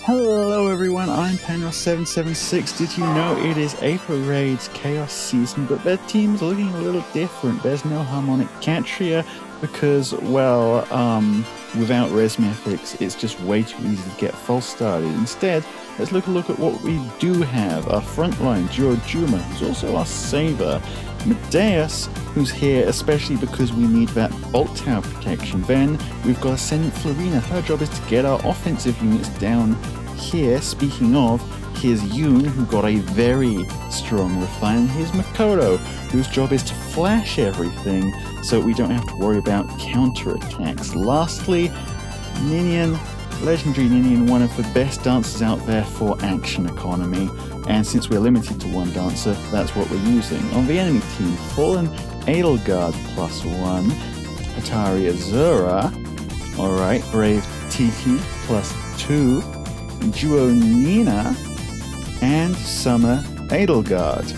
Hello everyone, I'm Panel776. Did you know it is Aether Raid's Chaos season, but their team's looking a little different. There's no Harmonic Catria because, well, without res mythics, it's just way too easy to get false started. Instead, let's look at what we do have. Our frontline, Juma, who's also our saver. Medeus, who's here especially because we need that bolt tower protection. Then we've got Ascendant Florina. Her job is to get our offensive units down here. Speaking of, here's Yoon, who got a very strong refine. And here's Makoto, whose job is to flash everything so we don't have to worry about counterattacks. Lastly, Ninian, Legendary Ninian, one of the best dancers out there for action economy. And since we're limited to one dancer, that's what we're using. On the enemy team, Fallen Edelgard +1, Atari Azura, alright, Brave Tiki +2, Duo Nina, and Summer Edelgard.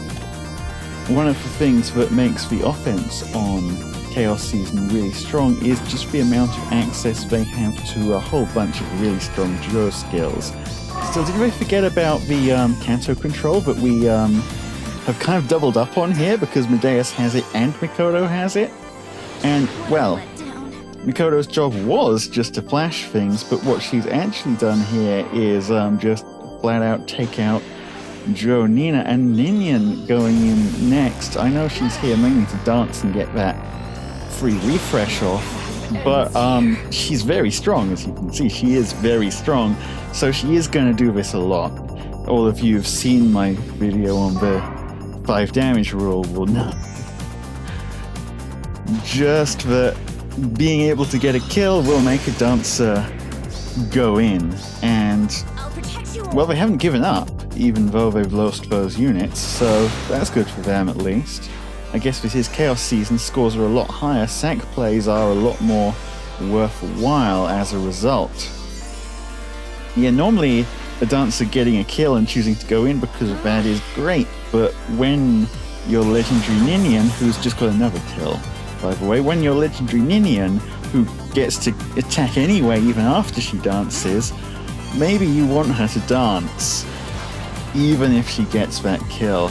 One of the things that makes the offense on Chaos Season really strong is just the amount of access they have to a whole bunch of really strong duo skills. Still, did we forget about the Kanto control that we have kind of doubled up on here because Medeus has it and Makoto has it? And, well, Makoto's job was just to flash things, but what she's actually done here is just flat out take out Joe, Nina, and Ninian going in next. I know she's here mainly to dance and get that free refresh off, but she's very strong, as you can see. She is very strong, so she is going to do this a lot. All of you have seen my video on the 5 damage rule will know. Just that being able to get a kill will make a dancer go in, and, well, they haven't given up, even though they've lost those units, so that's good for them at least. I guess this is Chaos Season, scores are a lot higher, sack plays are a lot more worthwhile as a result. Yeah, normally a dancer getting a kill and choosing to go in because of that is great, but when you're Legendary Ninian, who's just got another kill, by the way, when you're Legendary Ninian, who gets to attack anyway even after she dances, maybe you want her to dance, even if she gets that kill.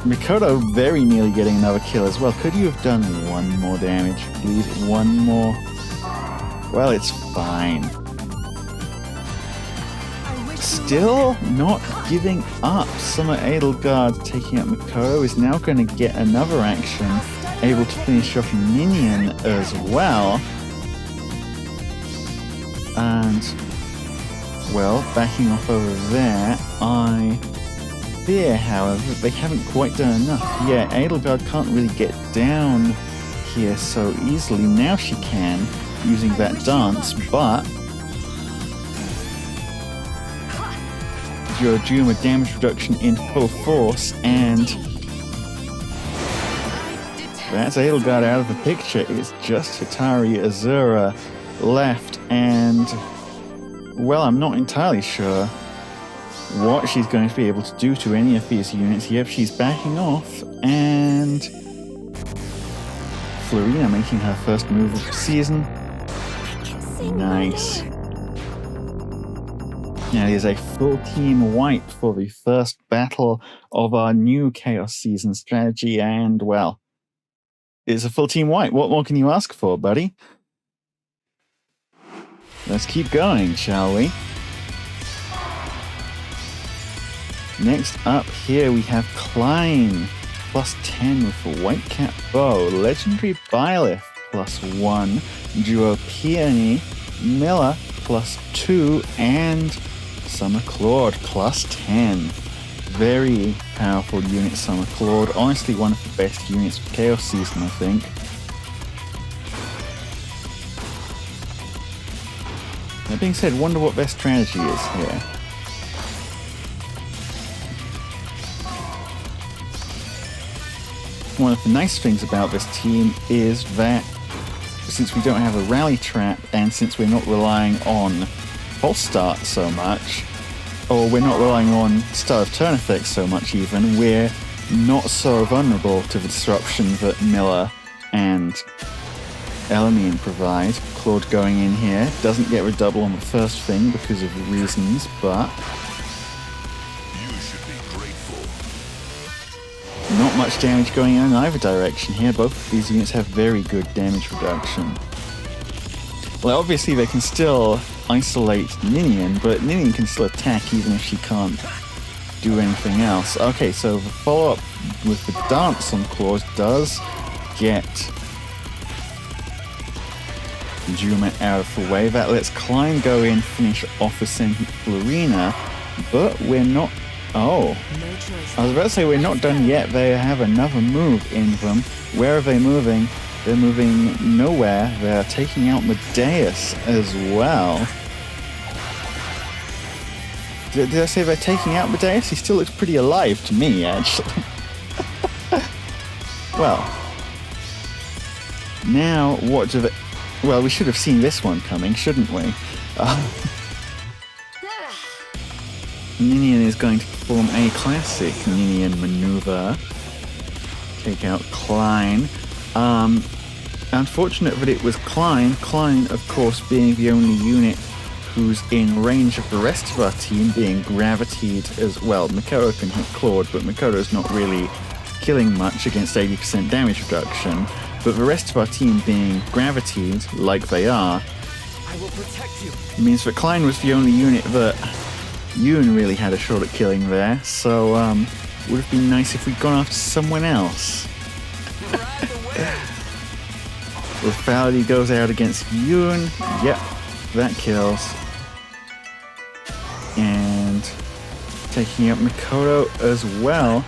Makoto very nearly getting another kill as well. Could you have done one more damage, please? One more? Well, it's fine. Still not giving up. Summer Edelgard taking out Makoto is now going to get another action, able to finish off Ninian as well. And, well, backing off over there, I fear, however, they haven't quite done enough. Yeah, Edelgard can't really get down here so easily. Now she can, using that dance, but your Juma damage reduction in full force, and that's Edelgard out of the picture. It's just Hitari Azura left, and, well, I'm not entirely sure what she's going to be able to do to any of these units. Yep, she's backing off, and Florina making her first move of the season. Nice. Now it is a full team wipe for the first battle of our new Chaos Season strategy, and, well, it's a full team wipe. What more can you ask for, buddy? Let's keep going, shall we? Next up here we have Klein, +10 with a white cap bow, Legendary Byleth, +1, Duo Peony, Miller, +2, and Summer Claude, +10. Very powerful unit, Summer Claude. Honestly, one of the best units for Chaos Season, I think. That being said, wonder what their strategy is here. One of the nice things about this team is that since we don't have a rally trap, and since we're not relying on false start so much, or we're not relying on start of turn effects so much even, we're not so vulnerable to the disruption that Miller and Elamine provide. Claude going in here. Doesn't get redouble on the first thing because of reasons, but You should be grateful. not much damage going in either direction here. Both of these units have very good damage reduction. Well, obviously they can still isolate Ninian, but Ninian can still attack even if she can't do anything else. Okay, so the follow-up with the dance on Claude does get Juma out of the way. That lets Klein go in, finish off Ascendant Florina, but we're not... Oh, I was about to say we're not done yet. They have another move in them. Where are they moving? They're moving nowhere. They're taking out Medeus as well. Did I say they're taking out Medeus? He still looks pretty alive to me, actually. Well, now what do they... Well, we should have seen this one coming, shouldn't we? Ninian is going to perform a classic Ninian maneuver. Take out Klein. Unfortunate that it was Klein. Klein, of course, being the only unit who's in range of the rest of our team, being gravitied as well. Makoto can hit Claude, but Makoto's not really killing much against 80% damage reduction. But the rest of our team being gravitied, like they are, I will protect you. means that Klein was the only unit that Yoon really had a shot at killing there. So, would have been nice if we'd gone after someone else. Lethality goes out against Yoon. Yep, that kills. And taking out Makoto as well.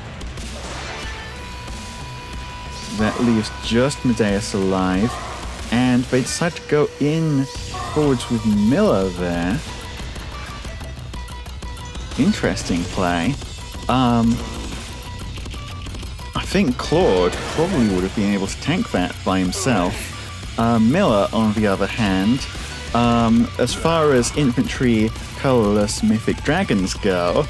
That leaves just Medeus alive. And they decide to go in forwards with Miller there. Interesting play. I think Claude probably would have been able to tank that by himself. Miller, on the other hand, as far as infantry colorless mythic dragons go,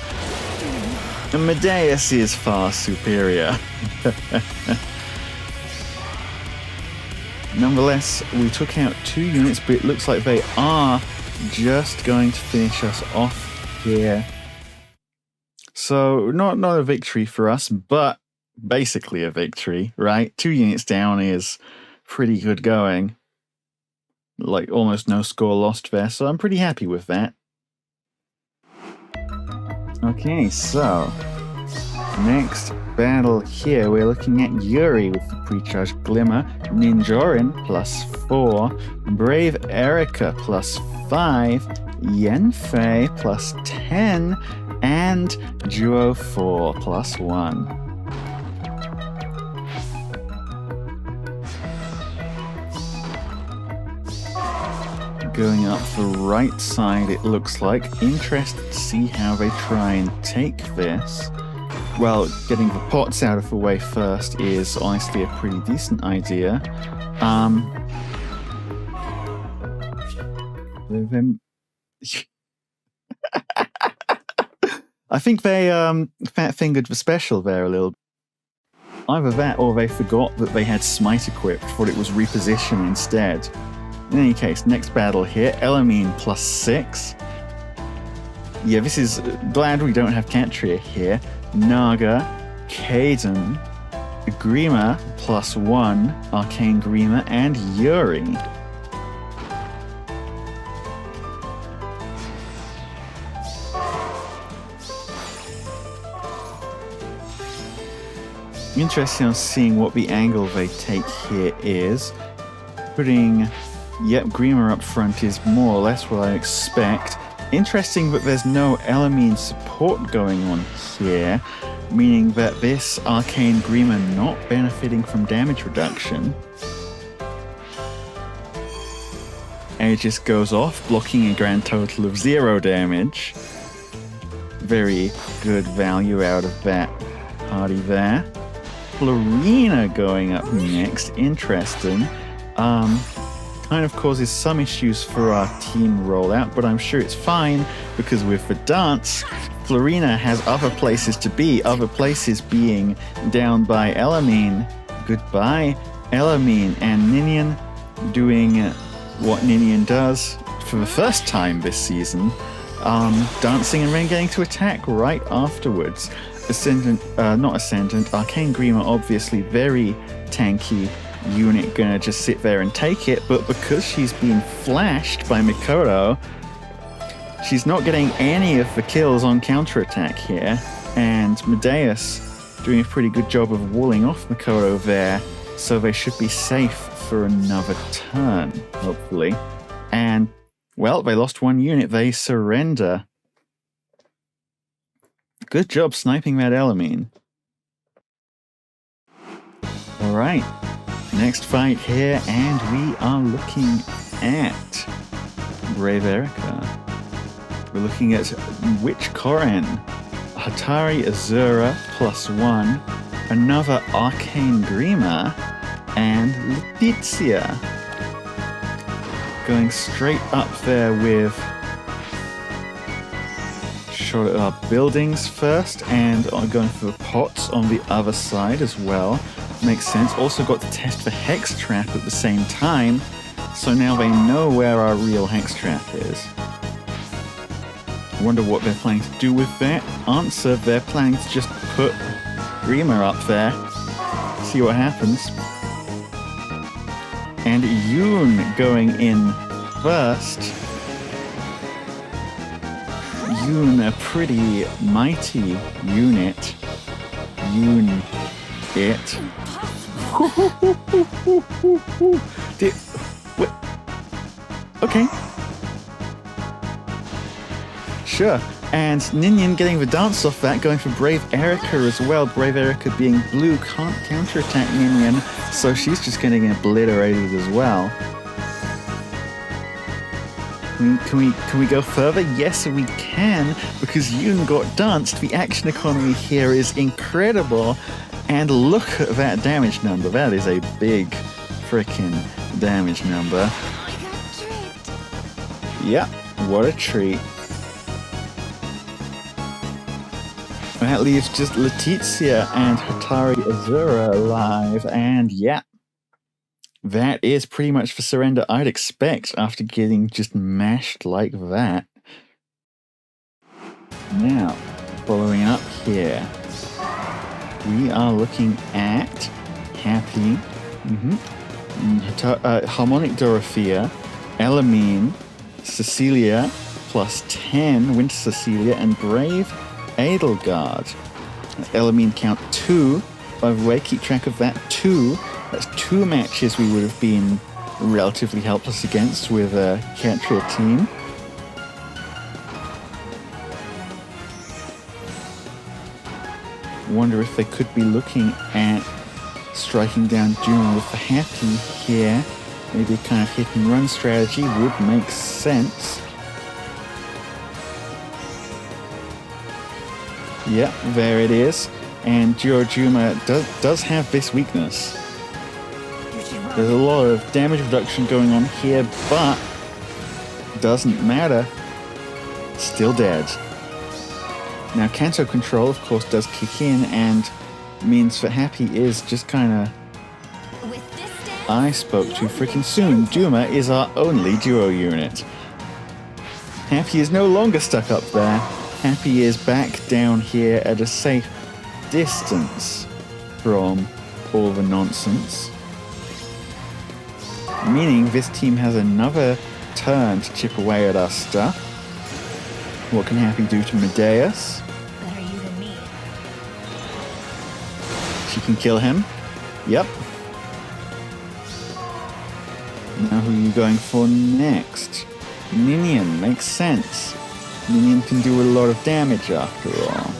Medeus is far superior. Nonetheless, we took out 2 units, but it looks like they are just going to finish us off here. So, not a victory for us, but basically a victory, right? 2 units down is pretty good going. Like, almost no score lost there, so I'm pretty happy with that. Okay, so next battle here, we're looking at Yuri with the Precharged Glimmer, Ninjorin +4, Brave Erika +5, Yenfei +10, and Duo 4 +1. Going up the right side, it looks like. Interested to see how they try and take this. Well, getting the pots out of the way first is honestly a pretty decent idea. I think they fat-fingered the special there a little bit. Either that or they forgot that they had Smite equipped, thought it was reposition instead. In any case, next battle here, Elamine +6. Yeah, this is... glad we don't have Catria here. Naga, Kaden, Grima +1, Arcane Grima, and Yuri. Interesting on seeing what the angle they take here is. Putting... Yep, Grima up front is more or less what I expect. Interesting that there's no Elamine support going on here, meaning that this Arcane Grima not benefiting from damage reduction. And it just goes off, blocking a grand total of 0 damage. Very good value out of that party there. Florina going up next, interesting. Kind of causes some issues for our team rollout, but I'm sure it's fine because with the dance, Florina has other places to be, other places being down by Elamine. Goodbye, Elamine and Ninian. doing what Ninian does for the first time this season, dancing and then getting to attack right afterwards. Ascendant, not Ascendant, Arcane Grima, obviously very tanky unit, gonna just sit there and take it, but because she's been flashed by Mikoto, she's not getting any of the kills on counterattack here, and Medeus doing a pretty good job of walling off Mikoto there, so they should be safe for another turn, hopefully. And, well, they lost one unit, they surrender. Good job sniping that Elamine. Alright, next fight here, and we are looking at Brave Erica. We're looking at Witch Koren, Hatari Azura +1, another Arcane Grima, and Letizia. Going straight up there with shot at our buildings first, and going for the pots on the other side as well. Makes sense. Also got to test the Hex Trap at the same time, so now they know where our real Hex Trap is. Wonder what they're planning to do with that. Answer, they're planning to just put Grima up there, see what happens. And Yoon going in first. Yoon, a pretty mighty unit. Yoon it. What? Okay. Sure. And Ninian getting the dance off that, going for Brave Erica as well. Brave Erica being blue, can't counterattack Ninian, so she's just getting obliterated as well. Can we go further? Yes, we can, because Yoon got danced. The action economy here is incredible. And look at that damage number. That is a big frickin' damage number. I got tricked. Yeah, what a treat. That leaves just Letizia and Hatari Azura alive, and yeah, that is pretty much the surrender I'd expect after getting just mashed like that. Now, following up here, we are looking at Hapi, Harmonic Dorothea, Elamine, Cecilia, +10, Winter Cecilia, and Brave Edelgard. Elamine count 2. By the way, keep track of that 2. That's 2 matches we would have been relatively helpless against with a Katria team. Wonder if they could be looking at striking down Duma with the Hapi here. Maybe a kind of hit and run strategy would make sense. Yeah, there it is. And Juma does have this weakness. There's a lot of damage reduction going on here, but doesn't matter. Still dead. Now, Kanto control, of course, does kick in and means that Hapi is just kind of... I spoke too freaking soon. Duma is our only duo unit. Hapi is no longer stuck up there. Hapi is back down here at a safe distance from all the nonsense. Meaning this team has another turn to chip away at our stuff. What can Hapi do to Medeus? Better you than me. She can kill him. Yep. Now who are you going for next? Ninian, makes sense. Ninian can do a lot of damage after all.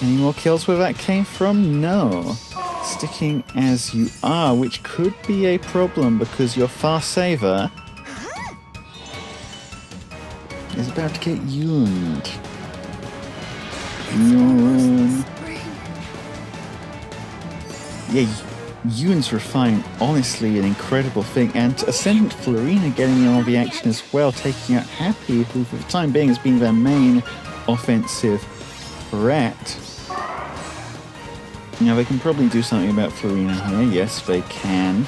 Any more kills where that came from? No. Sticking as you are, which could be a problem because your Far-Saver is about to get yooned. Yoon. Yeah, Yoon's Refine, honestly an incredible thing. And Ascendant Florina getting in all the action as well, taking out Hapi, who for the time being has been their main offensive threat. Now, they can probably do something about Florina here. Yes, they can.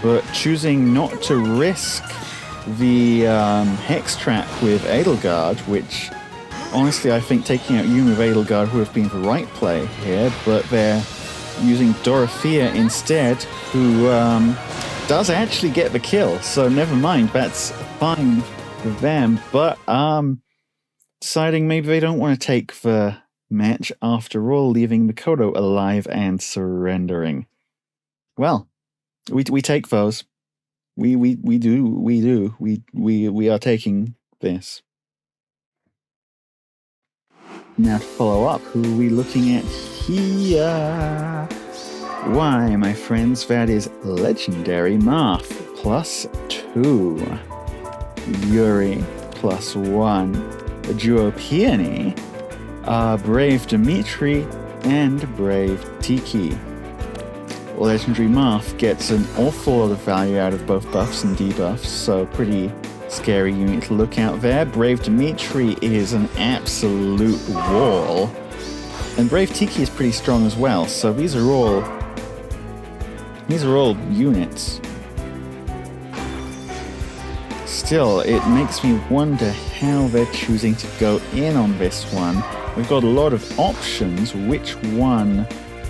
But choosing not to risk the Hex Trap with Edelgard, which, honestly, I think taking out Yuma with Edelgard would have been the right play here, but they're using Dorothea instead, who does actually get the kill, so never mind, that's fine for them, but deciding maybe they don't want to take the match after all, leaving Mikoto alive and surrendering. Well, we take those. We are taking this. Now to follow up, who are we looking at here? Why, my friends, that is legendary Marth +2, Yuri +1, a duo Peony, Brave Dimitri, and Brave Tiki. Legendary Marth gets an awful lot of value out of both buffs and debuffs, so pretty scary unit to look out there. Brave Dimitri is an absolute wall, and Brave Tiki is pretty strong as well, so these are all units. Still, it makes me wonder how they're choosing to go in on this one. We've got a lot of options. Which one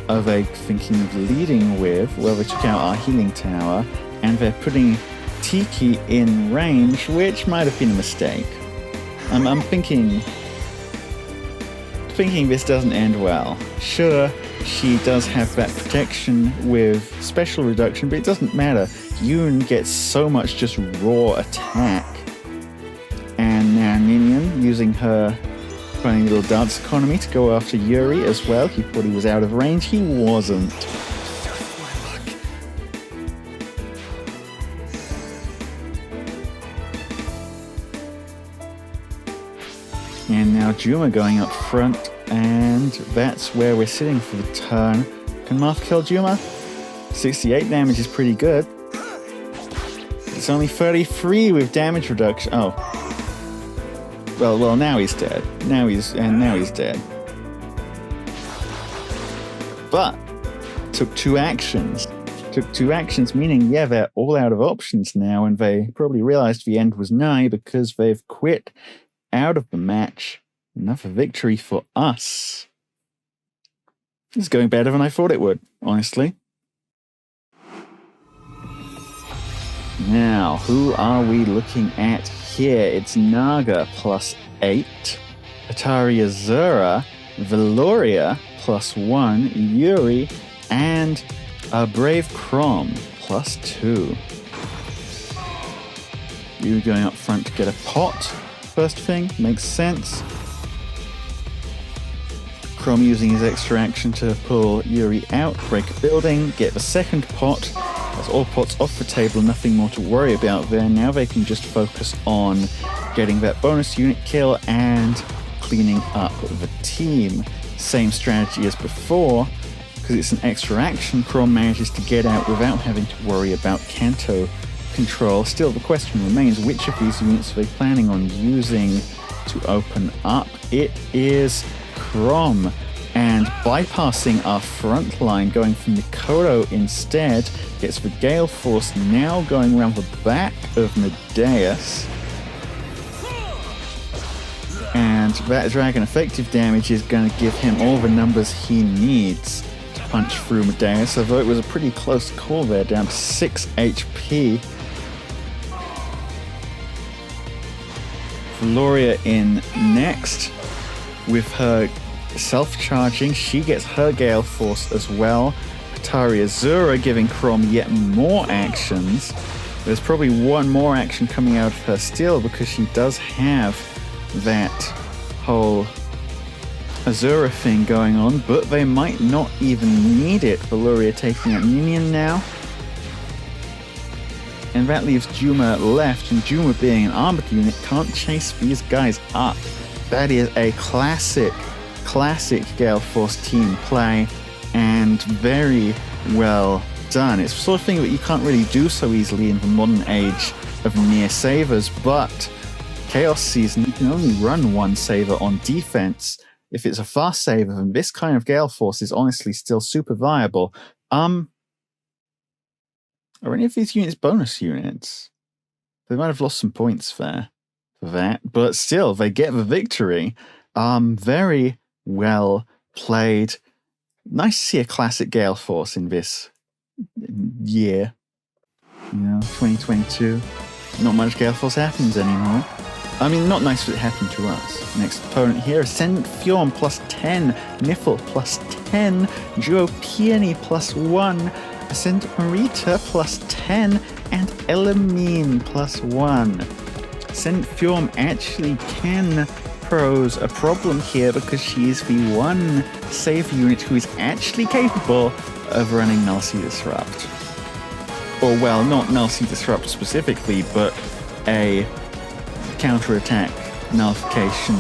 are they thinking of leading with? Well, they took out our healing tower, and they're putting Tiki in range, which might have been a mistake. I'm thinking this doesn't end well. Sure, she does have that protection with special reduction, but it doesn't matter. Yoon gets so much just raw attack. And now Ninian using her funny little dance economy to go after Yuri as well. He thought he was out of range. He wasn't. And now Juma going up front, and that's where we're sitting for the turn. Can Marth kill Juma? 68 damage is pretty good. It's only 33 with damage reduction. Oh. Well, now he's dead. Now he's dead. But took two actions. Meaning, yeah, they're all out of options now, and they probably realized the end was nigh because they've quit out of the match. Another victory for us. This is going better than I thought it would, honestly. Now, who are we looking at here? It's Naga +8, Atari Azura, Veloria +1, Yuri, and a Brave Chrom +2. You going up front to get a pot. First thing, makes sense. Chrom using his extra action to pull Yuri out, break a building, get the second pot. That's all pots off the table, nothing more to worry about there. Now they can just focus on getting that bonus unit kill and cleaning up the team. Same strategy as before, because it's an extra action, Chrom manages to get out without having to worry about Kanto control. Still, the question remains, which of these units are they planning on using to open up? It is Chrom, and bypassing our front line, going for Mikoto instead, gets the Galeforce now going around the back of Medeus. And that dragon effective damage is going to give him all the numbers he needs to punch through Medeus, although it was a pretty close call there, down to 6 HP. Veloria in next with her self-charging. She gets her Galeforce as well. Atari Azura giving Chrom yet more actions. There's probably one more action coming out of her still because she does have that whole Azura thing going on, but they might not even need it. Veloria taking out Ninian now. And that leaves Juma left, and Juma being an armored unit can't chase these guys up. That is a classic Galeforce team play, and very well done. It's the sort of thing that you can't really do so easily in the modern age of near savers, but Chaos Season, you can only run one saver on defense, if it's a fast saver, then this kind of Galeforce is honestly still super viable. Are any of these units bonus units? They might have lost some points there for that, but still, they get the victory. Very well played. Nice to see a classic Galeforce in this year. 2022. Not much Galeforce happens anymore. I mean, not nice that it happened to us. Next opponent here, Ascendant Fjorm plus 10, Niffle plus 10, Duo Peony plus 1, Ascendant Marita plus 10, and Elamine plus 1. Ascendant Fjorm actually can pose a problem here because she is the one save unit who is actually capable of running Nullsea Disrupt. Or, well, not Nullsea Disrupt specifically, but a counterattack, nullification,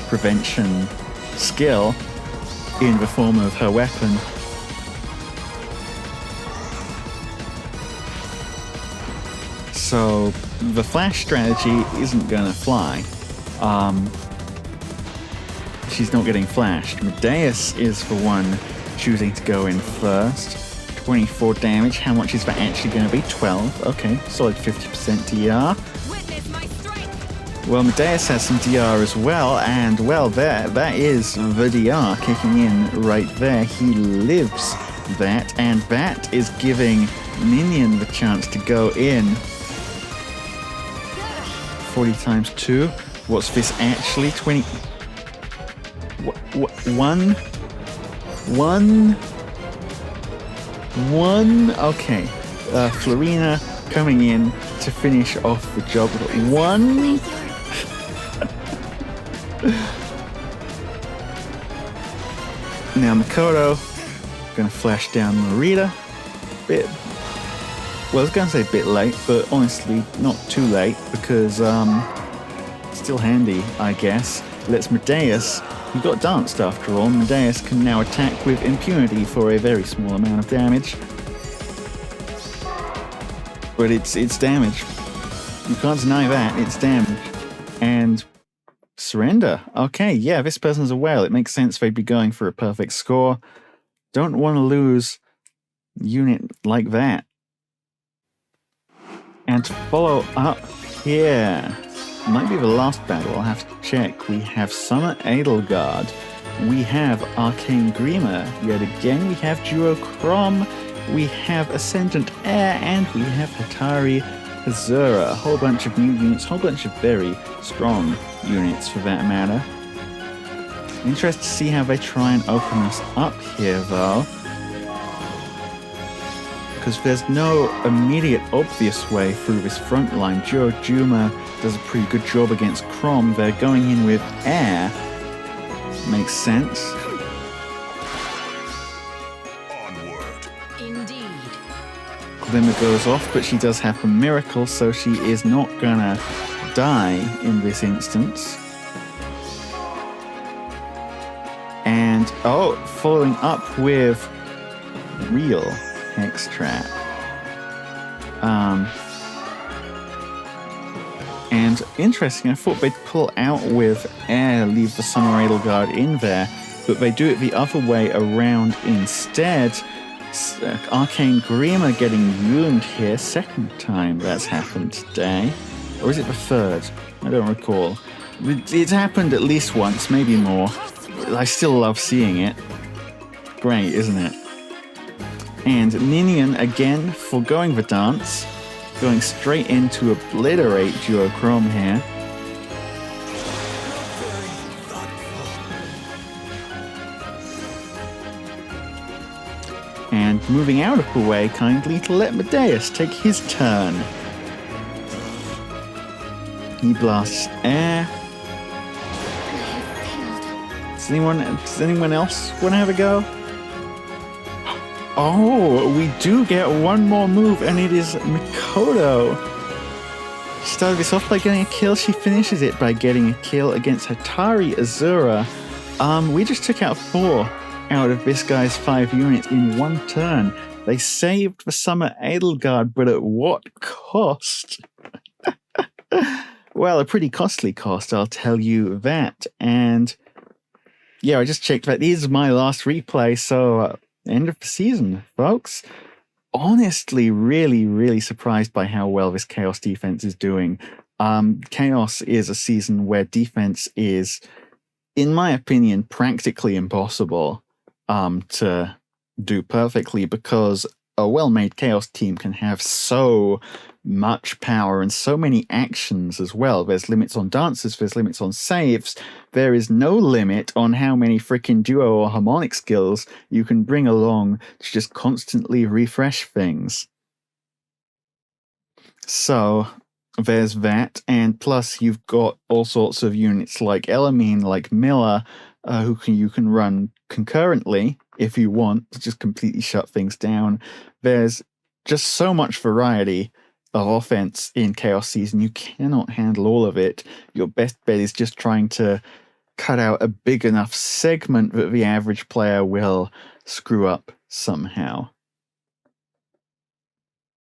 prevention skill in the form of her weapon. So the flash strategy isn't gonna fly. She's not getting flashed. Medeus is the one choosing to go in first. 24 damage. How much is that actually going to be? 12. Okay, solid 50% DR. Witness my strength. Well, Medeus has some DR as well, and well, that is the DR kicking in right there. He lives that, and that is giving Ninian the chance to go in. 40 times 2. What's this actually? 20. One. Okay. Florina coming in to finish off the job with 1. Now Makoto gonna flash down Marita. Well, I was gonna say a bit late, but honestly not too late because still handy, I guess. Let's Medeus. He got danced after all. Medeus can now attack with impunity for a very small amount of damage. But it's damage. You can't deny that. It's damage. And surrender. Okay, yeah, this person's a whale. It makes sense they'd be going for a perfect score. Don't want to lose a unit like that. And to follow up here. Might be the last battle, I'll have to check. We have Summer Edelgard. We have Arcane Grima. Yet again, we have Duo Chrom. We have Ascendant Air. And we have Hatari Azura. A whole bunch of new units. A whole bunch of very strong units for that matter. Interested to see how they try and open us up here, though. Because there's no immediate obvious way through this front line. Duo Juma does a pretty good job against Chrom. They're going in with air. Makes sense. Onward. Indeed. Glimmer goes off, but she does have a miracle, so she is not gonna die in this instance. And, following up with real Hex Trap. And interesting, I thought they'd pull out with air, leave the Summer Edelgard in there, but they do it the other way around instead. Arcane Grima getting ruined here, second time that's happened today. Or is it the third? I don't recall. It's happened at least once, maybe more. I still love seeing it. Great, isn't it? And Ninian, again, foregoing the dance, going straight in to obliterate Duo Chrom here. And moving out of the way kindly to let Medeus take his turn. He blasts air. Does anyone else want to have a go? Oh, we do get one more move, and it is Makoto. She started this off by getting a kill. She finishes it by getting a kill against Hatari Azura. We just took out 4 out of this guy's 5 units in one turn. They saved the Summer Edelgard, but at what cost? Well, a pretty costly cost, I'll tell you that. And yeah, I just checked that. This is my last replay, so end of the season, folks. Honestly, really, really surprised by how well this Chaos defense is doing. Chaos is a season where defense is, in my opinion, practically impossible to do perfectly, because a well-made Chaos team can have so much power and so many actions as well. There's limits on dances, there's limits on saves, there is no limit on how many freaking duo or harmonic skills you can bring along to just constantly refresh things. So there's that, and plus you've got all sorts of units like Elamine, like Miller, you can run concurrently if you want to just completely shut things down. There's just so much variety of offense in Chaos Season. You cannot handle all of it. Your best bet is just trying to cut out a big enough segment that the average player will screw up somehow.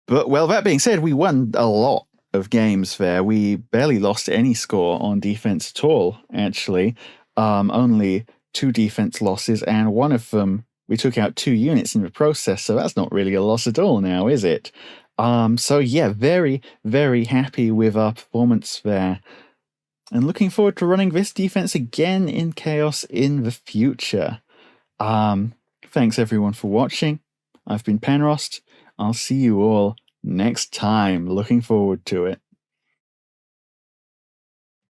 But, well, that being said, we won a lot of games there. We barely lost any score on defense at all, actually. Only 2 defense losses, and one of them, we took out 2 units in the process, so that's not really a loss at all now, is it? So yeah, very, very happy with our performance there. And looking forward to running this defense again in Chaos in the future. Thanks everyone for watching. I've been Penrost. I'll see you all next time. Looking forward to it.